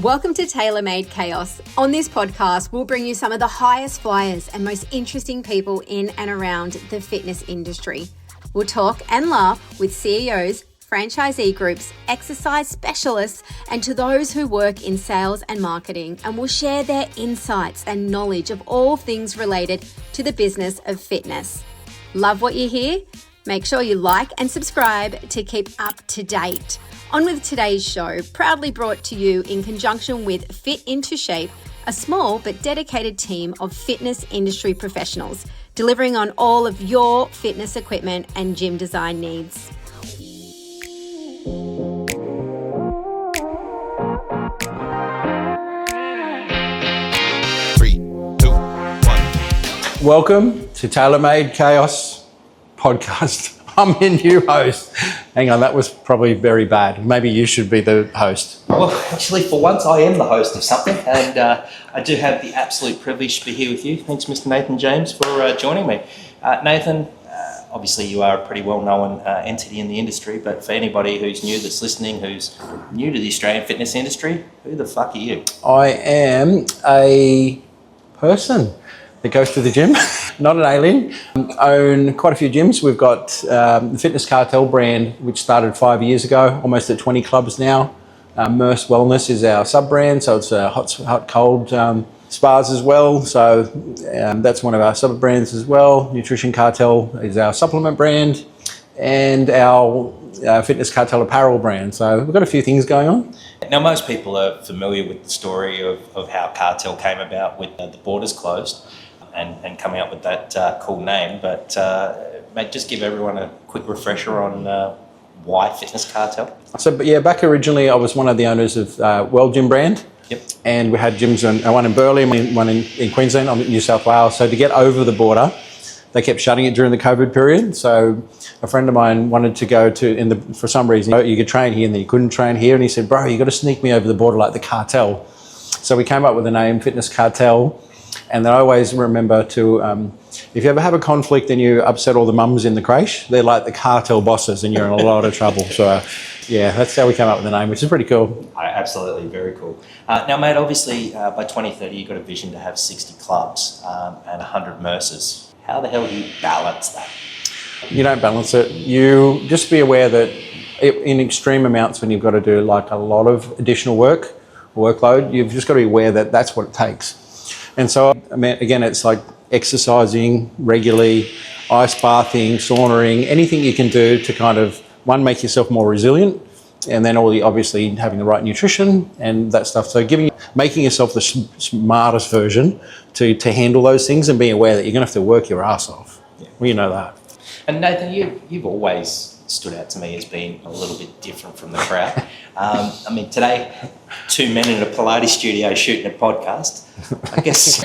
Welcome to Tailor Made Chaos. On this podcast, we'll bring you some of the highest flyers and most interesting people in and around the fitness industry. We'll talk and laugh with CEOs, franchisee groups, exercise specialists, and to those who work in sales and marketing, and will share their insights and knowledge of all things related to the business of fitness. Love what you hear? Make sure you like and subscribe to keep up to date. On with today's show, proudly brought to you in conjunction with Fit Into Shape, a small but dedicated team of fitness industry professionals, delivering on all of your fitness equipment and gym design needs. 3, 2, 1. Welcome to Tailor Made Chaos podcast. I'm your new host. Hang on, that was probably very bad. Maybe you should be the host. Well, actually, for once, I am the host of something, and I do have the absolute privilege to be here with you. Thanks, Mr. Nathan James, for joining me. Nathan, obviously you are a pretty well-known entity in the industry, but for anybody who's new that's listening, who's new to the Australian fitness industry, who the fuck are you? I am a person that goes to the gym, not an alien. Own quite a few gyms. We've got the Fitness Cartel brand, which started 5 years ago, almost at 20 clubs now. Merce Wellness is our sub-brand, so it's hot, cold spas as well. So that's one of our sub-brands as well. Nutrition Cartel is our supplement brand, and our Fitness Cartel apparel brand. So we've got a few things going on. Now, most people are familiar with the story of how Cartel came about with the borders closed and coming up with that cool name. But mate, just give everyone a quick refresher on why Fitness Cartel. So, but yeah, back originally I was one of the owners of World Gym brand. Yep. And we had gyms, one in Burleigh, one in Queensland, New South Wales. So to get over the border, they kept shutting it during the COVID period. So a friend of mine wanted to go to, for some reason, you could train here and then you couldn't train here. And he said, bro, you got to sneak me over the border like the cartel. So we came up with the name Fitness Cartel. And then I always remember to, if you ever have a conflict and you upset all the mums in the creche, they're like the cartel bosses and you're in a lot of trouble. So yeah, that's how we came up with the name, which is pretty cool. Absolutely, very cool. Now, mate, obviously by 2030, you've got a vision to have 60 clubs and 100 Merces. How the hell do you balance that? You don't balance it. You just be aware that in extreme amounts, when you've got to do like a lot of additional workload, you've just got to be aware that that's what it takes. And so, I mean, again, it's like exercising regularly, ice bathing, saunaing, anything you can do to kind of, one, make yourself more resilient, and then obviously having the right nutrition and that stuff. So making yourself the smartest version to handle those things and being aware that you're going to have to work your ass off. Yeah. Well, you know that. And Nathan, you've always stood out to me as being a little bit different from the crowd. I mean, today, two men in a Pilates studio shooting a podcast. I guess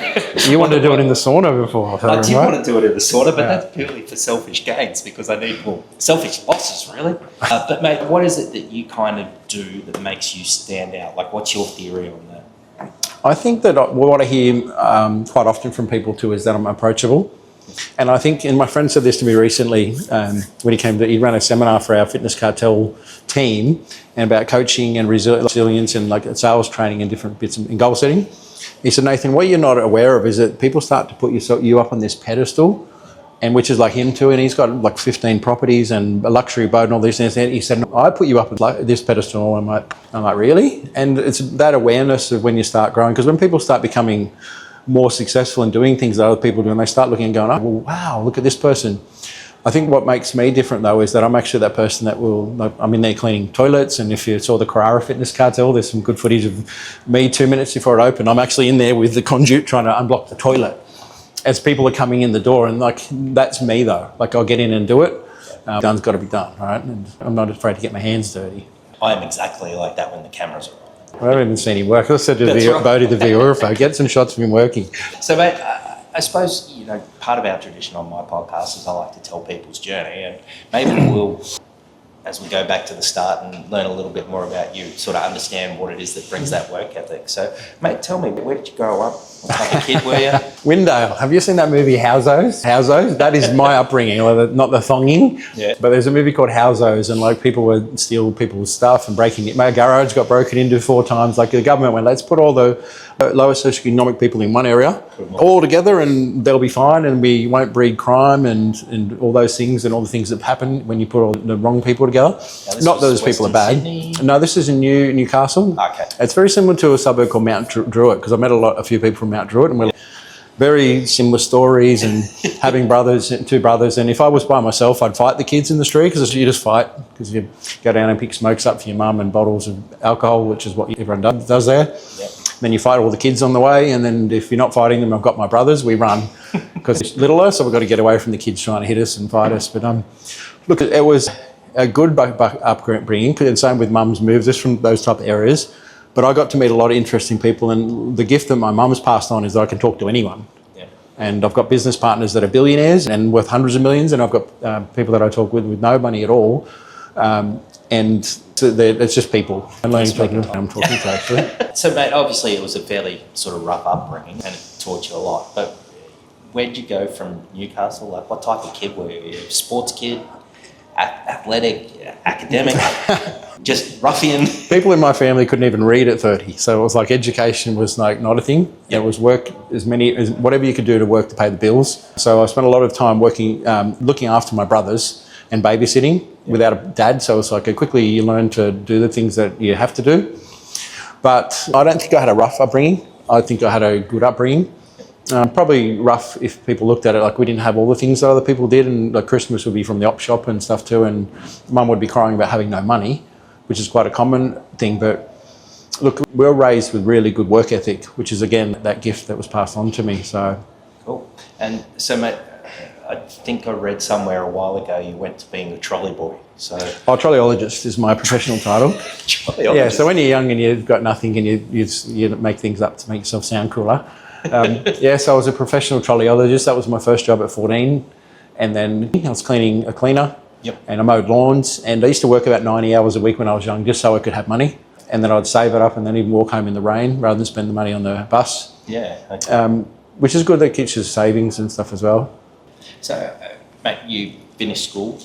you wanted to do it in the sauna before. I did want to do it in the sauna, but that's purely for selfish gains because I need more selfish bosses, really. But mate, what is it that you kind of do that makes you stand out? Like, what's your theory on that? I think that what I hear quite often from people too is that I'm approachable. And I think, and my friend said this to me recently when he ran a seminar for our Fitness Cartel team and about coaching and resilience and like sales training and different bits and goal setting. He said, Nathan, what you're not aware of is that people start to put you up on this pedestal, and which is like him too, and he's got like 15 properties and a luxury boat and all these things. And he said, I put you up on like this pedestal. I'm like, really? And it's that awareness of when you start growing, because when people start becoming more successful in doing things that other people do, and they start looking and going, oh, well, wow, look at this person. I think what makes me different though is that I'm actually that person that I'm in there cleaning toilets, and if you saw the Carrara Fitness Cartel, there's some good footage of me 2 minutes before it opened. I'm actually in there with the conduit trying to unblock the toilet as people are coming in the door, and like that's me though. Like I'll get in and do it. Done's got to be done, right? And I'm not afraid to get my hands dirty. I am exactly like that when the cameras are on. I haven't even seen him work. I said to Bodie, the videographer, get some shots of him working. So, mate, I suppose, you know, part of our tradition on my podcast is I like to tell people's journey, and maybe we'll as we go back to the start and learn a little bit more about you, sort of understand what it is that brings that work ethic. So, mate, tell me, where did you grow up? What type of kid were you? Windale. Have you seen that movie Housos? Housos? That is my upbringing, not the thonging. Yeah. But there's a movie called Housos, and like people would steal people's stuff and breaking it. My garage got broken into 4 times. Like the government went, let's put all the lower socioeconomic people in one area all together and they'll be fine and we won't breed crime and all those things and all the things that happen when you put all the wrong people together. Not that those people are bad. Sydney? No, this is in Newcastle. Okay. It's very similar to a suburb called Mount Druitt because I met a few people from Mount Druitt and we're very similar stories and having 2 brothers. And if I was by myself, I'd fight the kids in the street because you just fight because you go down and pick smokes up for your mum and bottles of alcohol, which is what everyone does there. Yep. Then you fight all the kids on the way, and then if you're not fighting them, I've got my brothers, we run because it's littler, so we've got to get away from the kids trying to hit us and fight us. But look, it was a good upbringing, and same with mum's moved us from those type of areas. But I got to meet a lot of interesting people, and the gift that my mum's passed on is that I can talk to anyone. Yeah. And I've got business partners that are billionaires and worth hundreds of millions, and I've got people that I talk with no money at all. And so it's just people. I'm learning talking to I'm talking to actually. So, mate, obviously it was a fairly sort of rough upbringing and it taught you a lot. But where did you go from Newcastle? Like, what type of kid were you? Were you a sports kid, athletic, academic, just ruffian? People in my family couldn't even read at 30, so it was like education was like not a thing. Yep. It was work whatever you could do to work to pay the bills. So I spent a lot of time working, looking after my brothers and babysitting without a dad. So it's like quickly you learn to do the things that you have to do. But I don't think I had a rough upbringing. I think I had a good upbringing. Probably rough if people looked at it like we didn't have all the things that other people did, and like Christmas would be from the op shop and stuff too, and mum would be crying about having no money, which is quite a common thing. But look, we were raised with really good work ethic, which is again that gift that was passed on to me. So cool. And so, mate, I think I read somewhere a while ago you went to being a trolley boy. So trolleyologist is my professional title. Trolleyologist. Yeah, so when you're young and you've got nothing and you make things up to make yourself sound cooler. So I was a professional trolleyologist. That was my first job at 14. And then I was a cleaner. Yep. And I mowed lawns. And I used to work about 90 hours a week when I was young just so I could have money. And then I'd save it up and then even walk home in the rain rather than spend the money on the bus. Yeah. Okay. Which is good. That keeps you savings and stuff as well. So, mate, you finished school.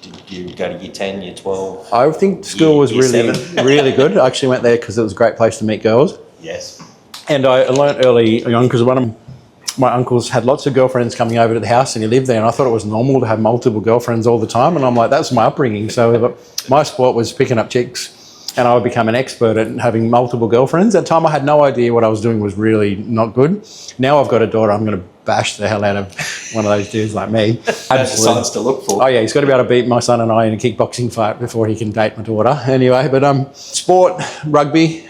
Did you go to year 10, year 12? I think school was really good. I actually went there because it was a great place to meet girls. Yes. And I learned early on because one of my uncles had lots of girlfriends coming over to the house and he lived there, and I thought it was normal to have multiple girlfriends all the time. And I'm like, that's my upbringing. So my sport was picking up chicks, and I would become an expert at having multiple girlfriends. At the time, I had no idea what I was doing was really not good. Now I've got a daughter, I'm going to bash the hell out of one of those dudes like me. That's signs to look for. Oh yeah, he's got to be able to beat my son and I in a kickboxing fight before he can date my daughter. Anyway, but sport, rugby,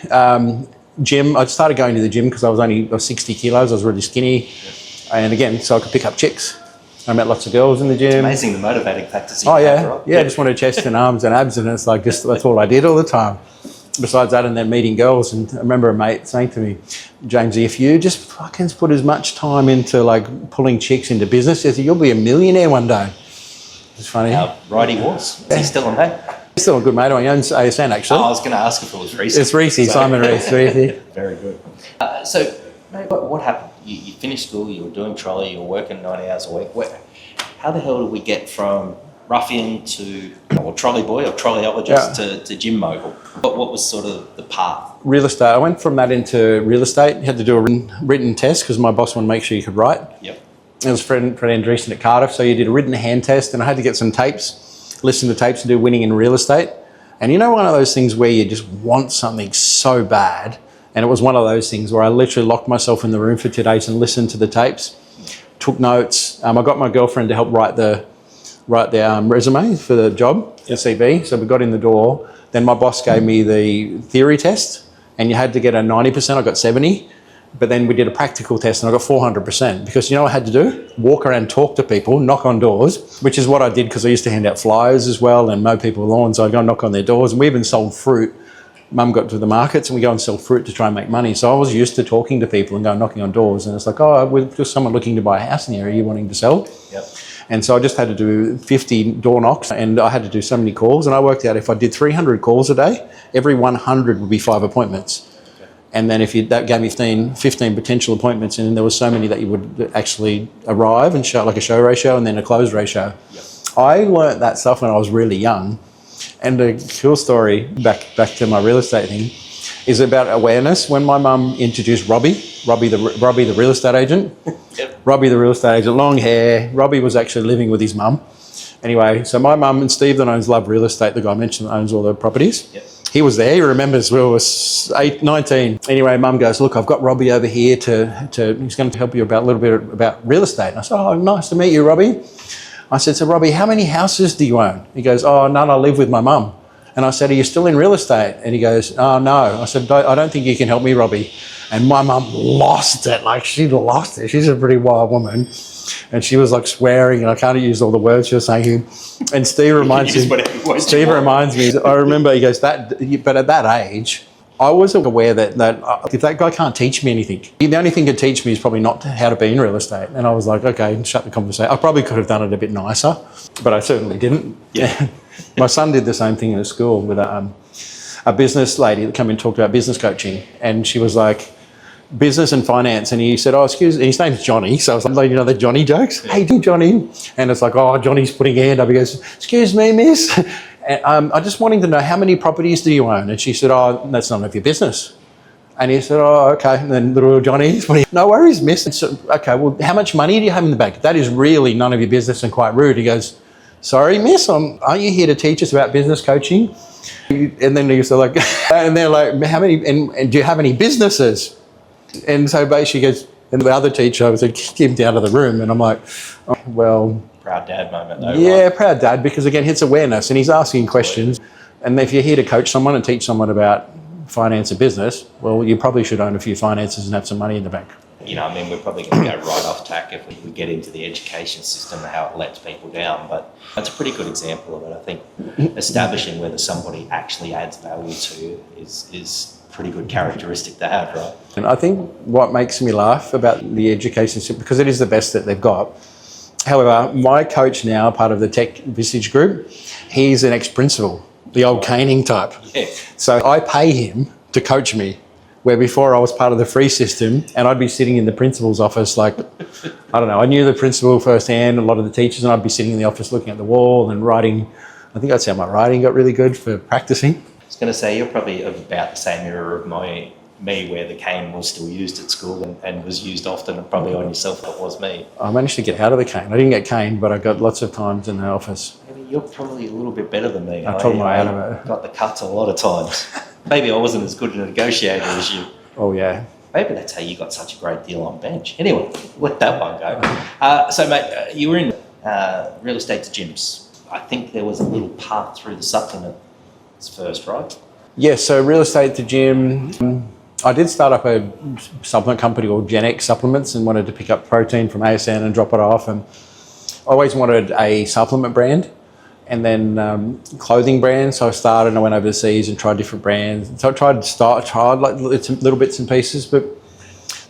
gym. I started going to the gym because I was 60 kilos. I was really skinny, and again, so I could pick up chicks. I met lots of girls in the gym. It's amazing the motivating factors. Oh yeah, I just wanted chest and arms and abs, and it's like just that's all I did all the time. Besides that, and then meeting girls, and I remember a mate saying to me, Jamesy, if you just fucking put as much time into like pulling chicks into business, you'll be a millionaire one day. It's funny. How right he was. Is he still on that? He's still a good mate. He owns ASN actually. Oh, I was going to ask if it was Reese. It's Reese, Simon Reese. Very good. So, mate, what happened? You finished school, you were doing trolley, you were working 90 hours a week. How the hell did we get from ruffian to trolley boy or trolleyologist to gym mogul? What was sort of the path? Real estate. I went from that into real estate. You had to do a written test because my boss wanted to make sure you could write. Yep. It was Fred Andreessen at Cardiff, so you did a written hand test, and I had to get some tapes, listen to tapes and do winning in real estate. And you know, one of those things where you just want something so bad, and it was one of those things where I literally locked myself in the room for 2 days and listened to the tapes, took notes. I got my girlfriend to help write the resume for the job, the CV. So we got in the door. Then my boss gave me the theory test, and you had to get a 90%. I got 70. But then we did a practical test, and I got 400% because you know what I had to do? Walk around, talk to people, knock on doors, which is what I did because I used to hand out flyers as well and mow people's lawns. So I'd go and knock on their doors, and we even sold fruit. Mum got to the markets, and we go and sell fruit to try and make money. So I was used to talking to people and going knocking on doors, and it's like, oh, we're just someone looking to buy a house in the area, you wanting to sell? Yep. And so I just had to do 50 door knocks, and I had to do so many calls. And I worked out if I did 300 calls a day, every 100 would be 5 appointments. And then that gave me 15 potential appointments, and there was so many that you would actually arrive and show, like a show ratio and then a close ratio. Yep. I learnt that stuff when I was really young. And a cool story, back to my real estate thing, is about awareness. When my mum introduced Robbie the real estate agent, yep. Robbie the real estate agent, long hair. Robbie was actually living with his mum. Anyway, so my mum and Steve that owns Love Real Estate, the guy I mentioned that owns all the properties, yep. He was there. He remembers we were 19. Anyway, mum goes, look, I've got Robbie over here he's going to help you a little bit about real estate. And I said, oh, nice to meet you, Robbie. I said, so Robbie, how many houses do you own? He goes, oh, none, I live with my mum. And I said, are you still in real estate? And he goes, oh, no. I said, I don't think you can help me, Robbie. And my mum lost it. Like, she lost it. She's a pretty wild woman. And she was like swearing, and I can't use all the words she was saying. And Steve reminds me, I remember, he goes, but at that age, I wasn't aware that if that guy can't teach me anything, the only thing he could teach me is probably not how to be in real estate. And I was like, okay, shut the conversation. I probably could have done it a bit nicer, but I certainly didn't. Yeah. My son did the same thing in school with a business lady that came and talked about business coaching, and she was like, business and finance, and he said, oh, excuse me, his name's Johnny, so I was like, you know the Johnny jokes? Yeah. Hey, Johnny. And it's like, oh, Johnny's putting a hand up. He goes, excuse me, miss. And, I just wanting to know, how many properties do you own? And she said, oh, that's none of your business. And he said, oh, okay. And then little Johnny, no worries, miss. So, okay, well, how much money do you have in the bank? That is really none of your business and quite rude. He goes, sorry, miss, aren't you here to teach us about business coaching? And then he's like, and they're like, how many, and do you have any businesses? And so basically she goes, and the other teacher was like, kick him down to the room. And I'm like, oh, well. Proud dad moment though. Yeah, right? Proud dad, because again, it's awareness and he's asking questions. And if you're here to coach someone and teach someone about finance and business, well, you probably should own a few finances and have some money in the bank. You know, I mean, we're probably going to go right off tack if we get into the education system and how it lets people down. But that's a pretty good example of it. I think establishing whether somebody actually adds value to you is pretty good characteristic to have, right? And I think what makes me laugh about the education system, because it is the best that they've got. However, my coach now, part of the Tech Visage group, he's an ex-principal, the old caning type. Yeah. So I pay him to coach me, where before I was part of the free system and I'd be sitting in the principal's office like, I don't know, I knew the principal firsthand, a lot of the teachers, and I'd be sitting in the office looking at the wall and writing. I think that's how my writing got really good for practicing. I was going to say, you're probably of about the same era of me where the cane was still used at school and was used often, and probably on yourself that was me. I managed to get out of the cane. I didn't get caned, but I got lots of times in the office. Maybe you're probably a little bit better than me. I talked my way out of it. Got the cuts a lot of times. Maybe I wasn't as good a negotiator as you. Oh, yeah. Maybe that's how you got such a great deal on bench. Anyway, let that one go. So, mate, you were in real estate to gyms. I think there was a little part through the supplements first, right? Yeah, so real estate to gym. I did start up a supplement company called Gen X Supplements and wanted to pick up protein from ASN and drop it off. And I always wanted a supplement brand and then clothing brand. So I started and I went overseas and tried different brands. So I tried like little bits and pieces, but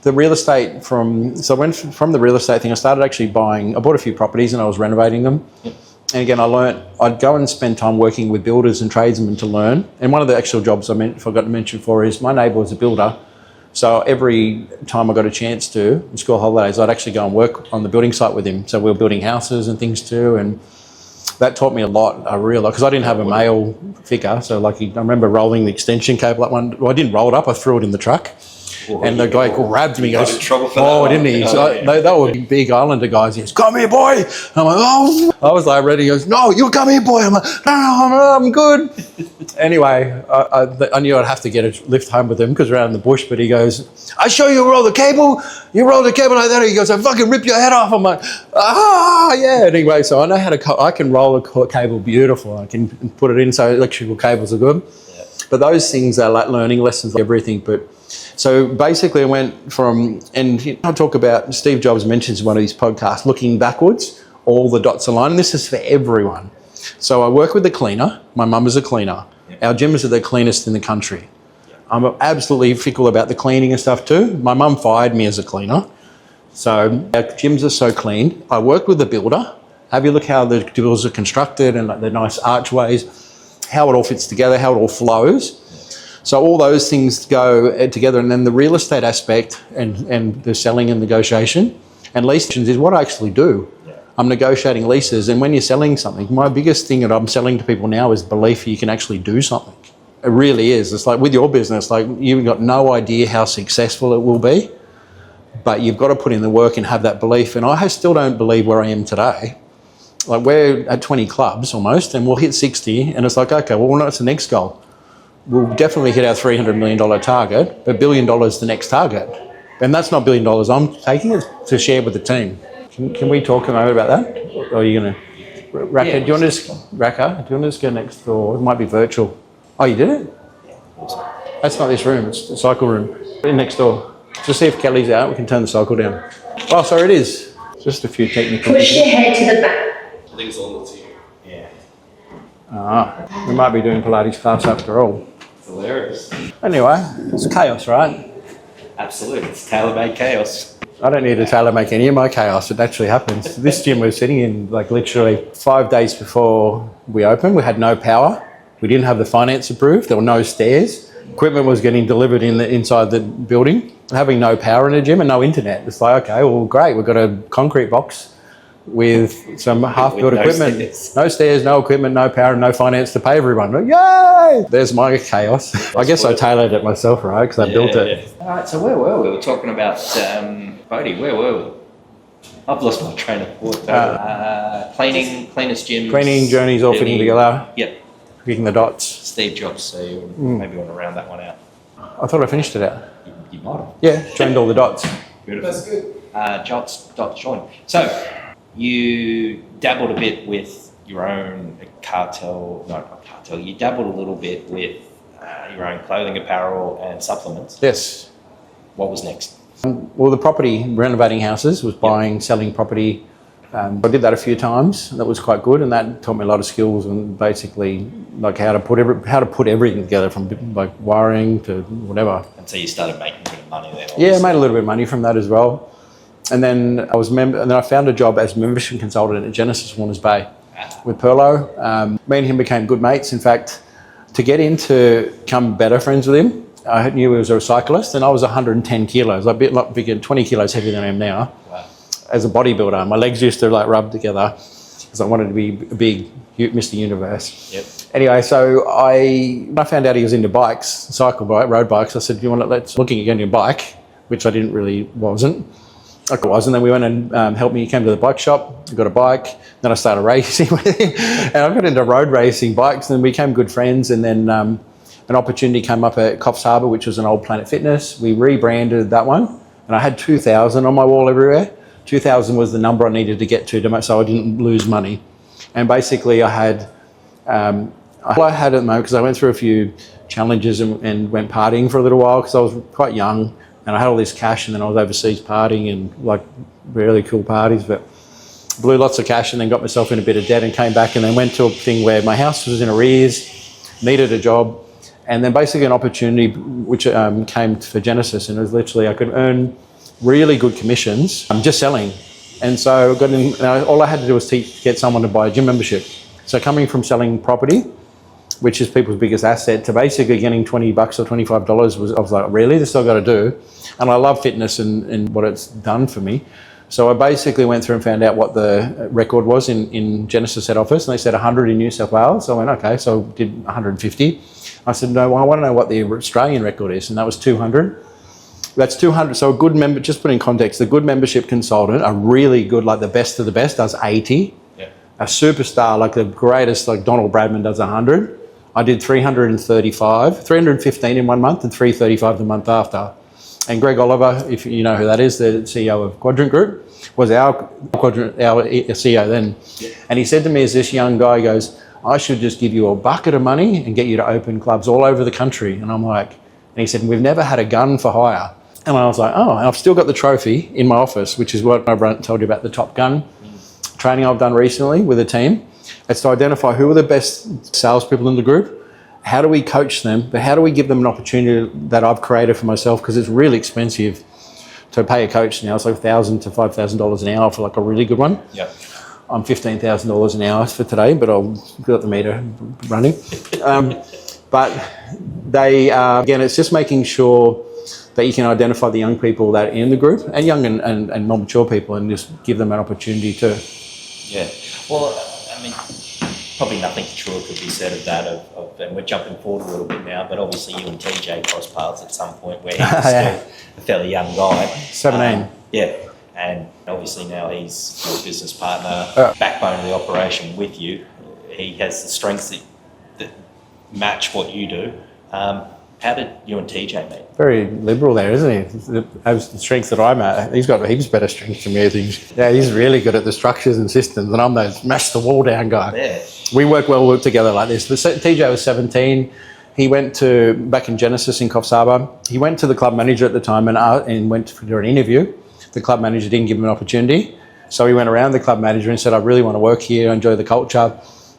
the real estate so I went from the real estate thing, I started actually I bought a few properties and I was renovating them. Yep. And again, I'd go and spend time working with builders and tradesmen to learn. And one of the actual jobs I forgot to mention is my neighbour was a builder. So every time I got a chance to, in school holidays, I'd actually go and work on the building site with him. So we were building houses and things too. And that taught me a lot, because I didn't have a male figure. So I remember rolling the extension cable I didn't roll it up, I threw it in the truck. And the guy grabbed me and goes, oh, didn't he? So they were big Islander guys. He goes, come here, boy. And I'm like, oh. I was like ready. He goes, no, you come here, boy. I'm like, no, I'm good. Anyway, I knew I'd have to get a lift home with him because we're out in the bush. But he goes, I show you roll the cable. You roll the cable like that. He goes, I fucking rip your head off. I'm like, yeah. Anyway, so I know I can roll a cable beautiful. I can put it in so electrical cables are good. Yeah. But those things are like learning lessons, everything. But so basically I went from, and I talk about, Steve Jobs mentions in one of his podcasts, looking backwards, all the dots align, and this is for everyone. So I work with the cleaner. My mum is a cleaner. Our gyms are the cleanest in the country. I'm absolutely fickle about the cleaning and stuff too. My mum fired me as a cleaner. So our gyms are so clean. I work with the builder, Have you look how the doors are constructed and like the nice archways, how it all fits together, how it all flows. So all those things go together, and then the real estate aspect and the selling and negotiation and leases is what I actually do. I'm negotiating leases, and when you're selling something, my biggest thing that I'm selling to people now is belief you can actually do something. It really is. It's like with your business, like you've got no idea how successful it will be, but you've got to put in the work and have that belief. And I still don't believe where I am today. Like we're at 20 clubs almost, and we'll hit 60, and it's like, okay, well, what's the next goal? We'll definitely hit our $300 million target, but $1 billion the next target. And that's not $1 billion I'm taking it to share with the team. Can we talk a moment about that? Or are you going to... Raka, do you want to just go next door? It might be virtual. Oh, you did it? Yeah, awesome. That's not this room, it's the cycle room. In next door. Just see if Kelly's out, we can turn the cycle down. Oh, sorry, it is. Just a few technical... Push your head to the back. I think it's on the team. Yeah. We might be doing Pilates class after all. It's hilarious. Anyway, it's chaos, right? Absolutely, it's tailor-made chaos. I don't need to tailor make any of my chaos. It actually happens. This gym we're sitting in, like literally 5 days before we opened, we had no power. We didn't have the finance approved. There were no stairs. Equipment was getting delivered inside the building. Having no power in the gym and no internet. It's like, okay, well, great. We've got a concrete box with some half-built equipment. No stairs, no equipment, no power, and no finance to pay everyone. But yay! There's my chaos. I guess I tailored it myself, right? Because I built it. All right, so where were we? We were talking about Bodie. Where were we? I've lost my train of thought. Cleaners gym. Cleaning journeys all fitting together. Yep. Picking the dots. Steve Jobs, so you maybe want to round that one out. I thought I finished it out. You might have. Yeah, joined all the dots. Beautiful. That's good. Dots joined. So, you dabbled a bit with your own you dabbled a little bit with your own clothing, apparel and supplements. Yes. What was next? Well, the property, renovating houses, was buying, selling property. I did that a few times. That was quite good, and that taught me a lot of skills and basically like how to put everything together, from like wiring to whatever. And so you started making a bit of money there. Yeah, I made a little bit of money from that as well. And then and then I found a job as membership consultant at Genesis Warners Bay with Perlo. Me and him became good mates. In fact, to get into become better friends with him, I knew he was a cyclist, and I was 110 kilos, a bit like bigger, 20 kilos heavier than I am now. Wow. As a bodybuilder, my legs used to like rub together because I wanted to be a big Mr. Universe. Yep. Anyway, so when I found out he was into bikes, road bikes, I said, let's looking at getting a bike, which I wasn't. And then we went and helped me. He came to the bike shop, got a bike. Then I started racing with him, and I got into road racing bikes. And we became good friends. And then an opportunity came up at Coffs Harbour, which was an old Planet Fitness. We rebranded that one, and I had 2,000 on my wall everywhere. 2,000 was the number I needed to get to so I didn't lose money. And basically, I had all I had at the moment, because I went through a few challenges and went partying for a little while because I was quite young. And I had all this cash, and then I was overseas partying and like really cool parties, but blew lots of cash and then got myself in a bit of debt and came back and then went to a thing where my house was in arrears, needed a job, and then basically an opportunity which came for Genesis, and it was literally I could earn really good commissions just selling. And so I got in, all I had to do was get someone to buy a gym membership. So coming from selling property, which is people's biggest asset, to basically getting $20 or $25 I was like, really? This is all I've got to do. And I love fitness and what it's done for me. So I basically went through and found out what the record was in Genesis head office, and they said 100 in New South Wales. So I went, okay, so I did 150. I said, no, well, I want to know what the Australian record is, and that was 200. That's 200. So a good member, just put in context, the good membership consultant, a really good, like the best of the best, does 80. Yeah. A superstar, like the greatest, like Donald Bradman, does 100. I did 315 in 1 month and 335 the month after. And Greg Oliver, if you know who that is, the CEO of Quadrant Group, was our CEO then. Yeah. And he said to me as this young guy, he goes, I should just give you a bucket of money and get you to open clubs all over the country. And I'm like, and he said, we've never had a gun for hire. And I was like, oh, and I've still got the trophy in my office, which is what I told you about the Top Gun training I've done recently with a team. It's to identify who are the best salespeople in the group. How do we coach them? But how do we give them an opportunity that I've created for myself? Because it's really expensive to pay a coach now. It's like $1,000 to $5,000 an hour for like a really good one. Yep. I'm $15,000 an hour for today, but I'll got the meter running. But they, again, it's just making sure that you can identify the young people that are in the group, and young and more mature people, and just give them an opportunity to. Yeah. Well, I mean, probably nothing true could be said of that. And we're jumping forward a little bit now, but obviously you and TJ crossed paths at some point where he was still a fairly young guy. 17. Yeah. And obviously now he's your business partner, backbone of the operation with you. He has the strengths that match what you do. How did you and TJ meet? Very liberal there, isn't he? Has the strength that I'm at. He's got heaps better strengths than me, I think. Yeah, he's really good at the structures and systems, and I'm the smash the wall down guy. Yeah. We work together like this. But TJ was 17. He went back in Genesis in Coffs Harbour. He went to the club manager at the time and went for an interview. The club manager didn't give him an opportunity. So he went around the club manager and said, I really want to work here, enjoy the culture,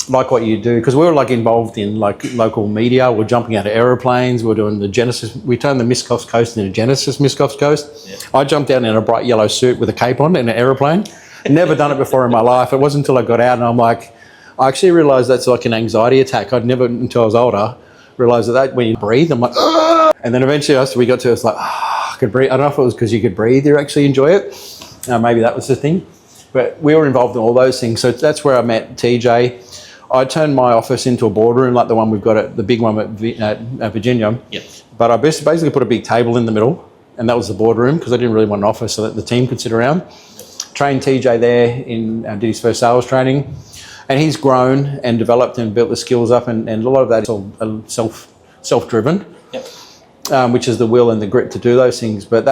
like what you do. Because we were like involved in like local media. We're jumping out of aeroplanes. We're doing the Genesis. We turned the Miss Coffs Coast into Genesis Miss Coffs Coast. Yeah. I jumped out in a bright yellow suit with a cape on in an aeroplane. Never done it before in my life. It wasn't until I got out and I'm like, I actually realised that's like an anxiety attack. I'd never, until I was older, realised that when you breathe, I'm like, ah! And then eventually we got to, it's like, I could breathe. I don't know if it was because you could breathe, you actually enjoy it. Maybe that was the thing. But we were involved in all those things. So that's where I met TJ. I turned my office into a boardroom like the one we've got at the big one at Virginia. Yep. But I basically put a big table in the middle, and that was the boardroom because I didn't really want an office so that the team could sit around. Trained TJ there, did his first sales training. And he's grown and developed and built the skills up, and a lot of that is all self-driven. Yep. Which is the will and the grit to do those things. But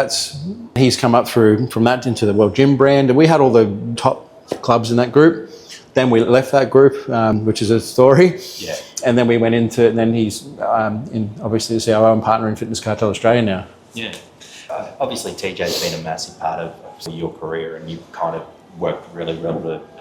he's come up from that into the World Gym brand, and we had all the top clubs in that group. Then we left that group, which is a story. Yeah. And then we went into, and then he's obviously the COO and partner in Fitness Cartel Australia now. Yeah. Obviously TJ's been a massive part of your career, and you've kind of worked really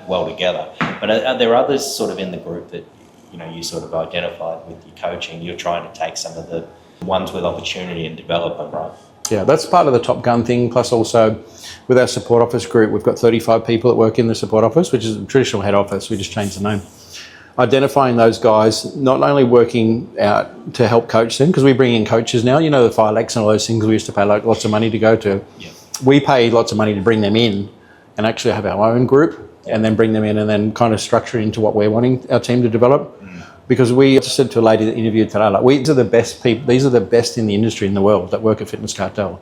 well together. But are there others sort of in the group that you sort of identified with your coaching? You're trying to take some of the ones with opportunity and develop them, right? Yeah, that's part of the Top Gun thing. Plus also with our support office group, we've got 35 people that work in the support office, which is a traditional head office. We just changed the name. Identifying those guys, not only working out to help coach them, because we bring in coaches now, the Fire Lakes and all those things we used to pay like lots of money to go to. Yeah. We pay lots of money to bring them in and actually have our own group and then bring them in and then kind of structure it into what we're wanting our team to develop. Because we just said to a lady that interviewed today, like, these are the best people, these are the best in the industry in the world that work at Fitness Cartel.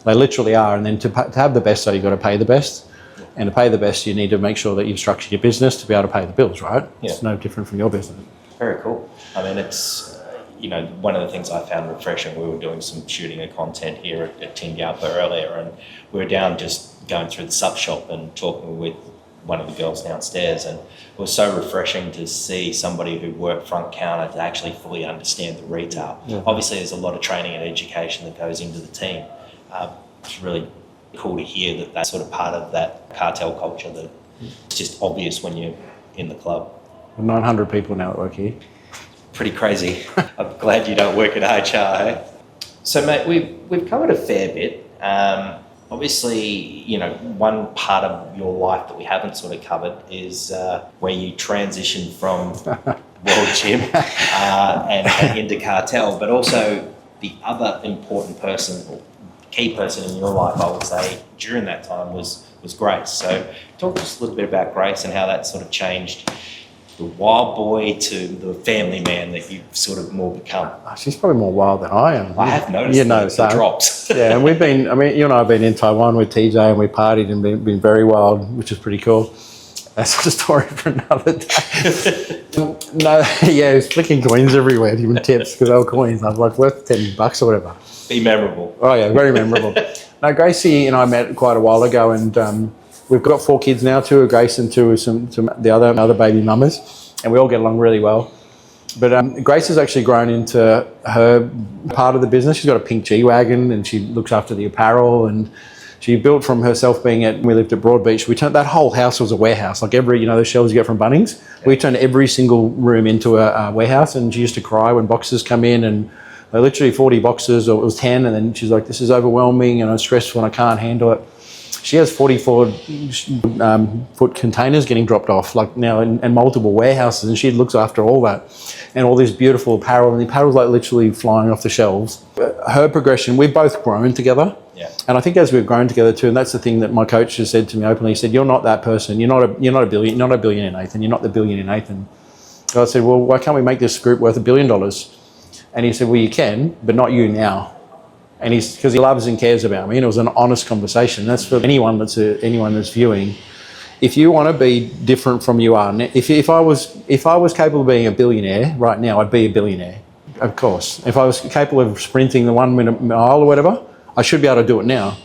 They literally are. And then to have the best, so you've got to pay the best. And to pay the best, you need to make sure that you've structured your business to be able to pay the bills, right? Yeah. It's no different from your business. Very cool. I mean, it's, one of the things I found refreshing, we were doing some shooting of content here at Tingalpa earlier, and we were down just going through the sub shop and talking with one of the girls downstairs, and it was so refreshing to see somebody who worked front counter to actually fully understand the retail. Yeah. Obviously there's a lot of training and education that goes into the team. It's really cool to hear that that's sort of part of that cartel culture that it's just obvious when you're in the club. 900 people now that work here. Pretty crazy. I'm glad you don't work at HR, eh? So mate, we've covered a fair bit. Obviously, one part of your life that we haven't sort of covered is where you transitioned from World Gym and into Cartel, but also the other important person, or key person in your life, I would say, during that time was Grace. So talk to us a little bit about Grace and how that sort of changed the wild boy to the family man that you've sort of more become. She's probably more wild than I am. I have noticed the drops. Yeah, and you and I have been in Taiwan with TJ and we partied and been very wild, which is pretty cool. That's a story for another day. It was flicking coins everywhere, even tips, because they were coins. I was like, worth $10 or whatever. Be memorable. Oh yeah, very memorable. No, Gracie and I met quite a while ago, and we've got 4 kids now, 2 are Grace and 2 are some the other baby mamas, and we all get along really well. But Grace has actually grown into her part of the business. She's got a pink G-Wagon and she looks after the apparel, and she built from herself we lived at Broadbeach. We turned, that whole house was a warehouse, like the shelves you get from Bunnings. Yeah. We turned every single room into a warehouse, and she used to cry when boxes come in, and literally 40 boxes, or it was 10, and then she's like, this is overwhelming and I'm stressful and I can't handle it. She has 44-foot containers getting dropped off like now in multiple warehouses, and she looks after all that and all this beautiful apparel, and the apparel's like literally flying off the shelves. Her progression, we've both grown together. Yeah. And I think as we've grown together too, and that's the thing that my coach has said to me openly, he said, you're not that person. You're not a billionaire, Nathan. You're not the billionaire, Nathan. So I said, well, why can't we make this group worth $1 billion? And he said, well, you can, but not you now. And because he loves and cares about me, and it was an honest conversation. That's for anyone that's viewing. If you want to be different from you are, if I was capable of being a billionaire right now, I'd be a billionaire, of course. If I was capable of sprinting the 1 minute mile or whatever, I should be able to do it now.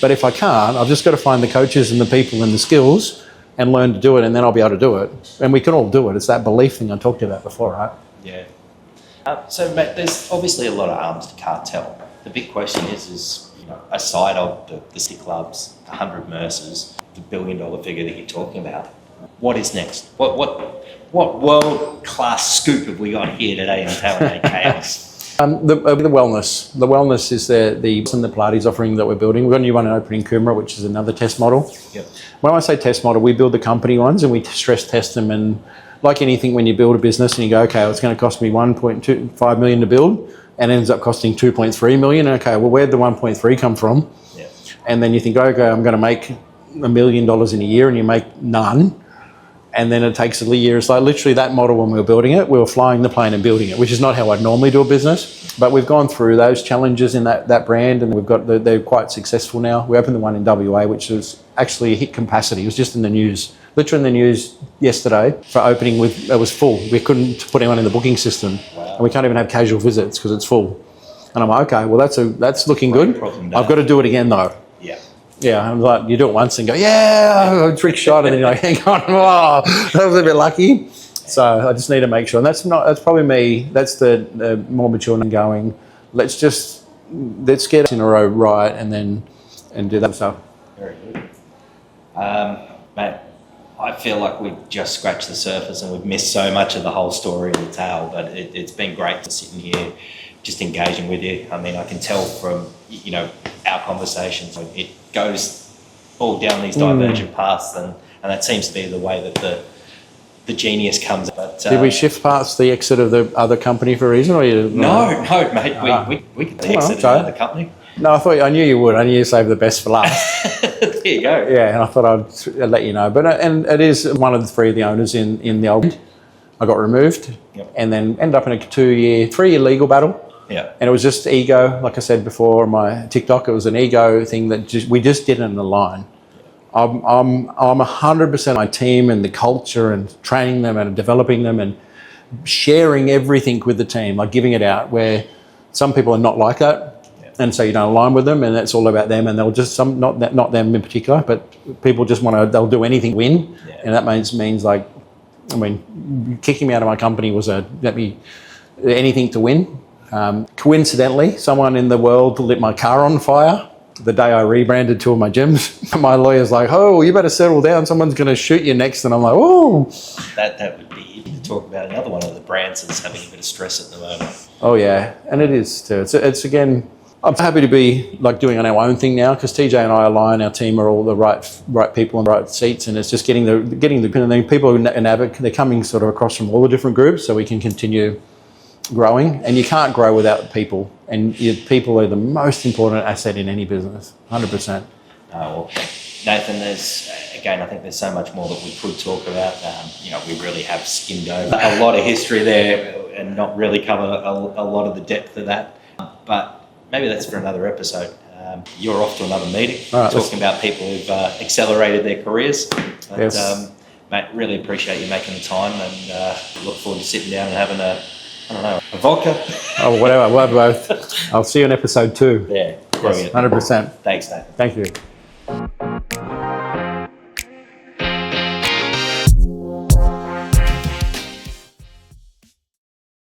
But if I can't, I've just got to find the coaches and the people and the skills and learn to do it, and then I'll be able to do it. And we can all do it. It's that belief thing I talked about before, right? Yeah. So, mate, there's obviously a lot of arms to Cartel. The big question is aside of the 6 clubs, 100 Mercers, the $1 billion figure that you're talking about, what is next? What world-class scoop have we got here today in Talent Chaos? The wellness. The wellness is the Pilates offering that we're building. We've got a new one opening in Coomera, which is another test model. Yep. When I say test model, we build the company ones and we stress test them. And like anything, when you build a business and you go, okay, it's going to cost me $1.25 million to build, and it ends up costing $2.3 million. Okay, well, where'd the 1.3 come from? Yep. And then you think, okay, I'm going to make $1 million in a year, and you make none. And then it takes a year. It's like literally that model when we were building it, we were flying the plane and building it, which is not how I'd normally do a business. But we've gone through those challenges in that brand, and they're quite successful now. We opened the one in WA, which was actually hit capacity. It was just in the news, literally in the news yesterday for opening. It was full. We couldn't put anyone in the booking system. Wow. And we can't even have casual visits because it's full. And I'm like, okay, well, that's looking good. I've got to do it again though. Yeah. Yeah, I'm like, you do it once and go, yeah, trick shot, and then you're like, hang on, oh, that was a bit lucky. So I just need to make sure, and that's probably me. That's the more mature and going. Let's get it in a row right, and do that stuff. Very good, mate. I feel like we've just scratched the surface and we've missed so much of the whole story of the tale. But it's been great sitting here, just engaging with you. I mean, I can tell from our conversations, it goes all down these divergent paths, and that seems to be the way that the genius comes. But did we shift past the exit of the other company for a reason, or you? No, mate. We could exit another company. No, I knew you would. I knew you saved the best for last. There you go. Yeah, and I thought I'd let you know. But and it is one of the 3 of the owners in the old. I got removed, and then ended up in a 3-year legal battle. Yeah. And it was just ego, like I said before on my TikTok. It was an ego thing that we just didn't align. I'm 100% my team and the culture and training them and developing them and sharing everything with the team, like giving it out. Where some people are not like that. And so you don't align with them, and it's all about them, and they'll just not them in particular, but people just they'll do anything to win, and that means like, I mean, kicking me out of my company was anything to win. Coincidentally, someone in the world lit my car on fire the day I rebranded 2 of my gyms. My lawyer's like, oh, you better settle down. Someone's going to shoot you next, and I'm like, oh. That would be to talk about another one of the brands that's having a bit of stress at the moment. Oh yeah, and it is too. It's again. I'm happy to be like doing our own thing now, because TJ and I align. Our team are all the right people in the right seats, and it's just getting the and then people who they're coming sort of across from all the different groups, so we can continue growing. And you can't grow without people, and people are the most important asset in any business, 100%. Well, Nathan, I think there's so much more that we could talk about. We really have skimmed over a lot of history there and not really cover a lot of the depth of that, but. Maybe that's for another episode. You're off to another meeting, talking about people who've accelerated their careers. But, yes. Mate, really appreciate you making the time, and look forward to sitting down and having a vodka. Oh, whatever. We'll have both. I'll see you in episode 2. Yeah, brilliant. 100%. Thanks, Nathan. Thank you.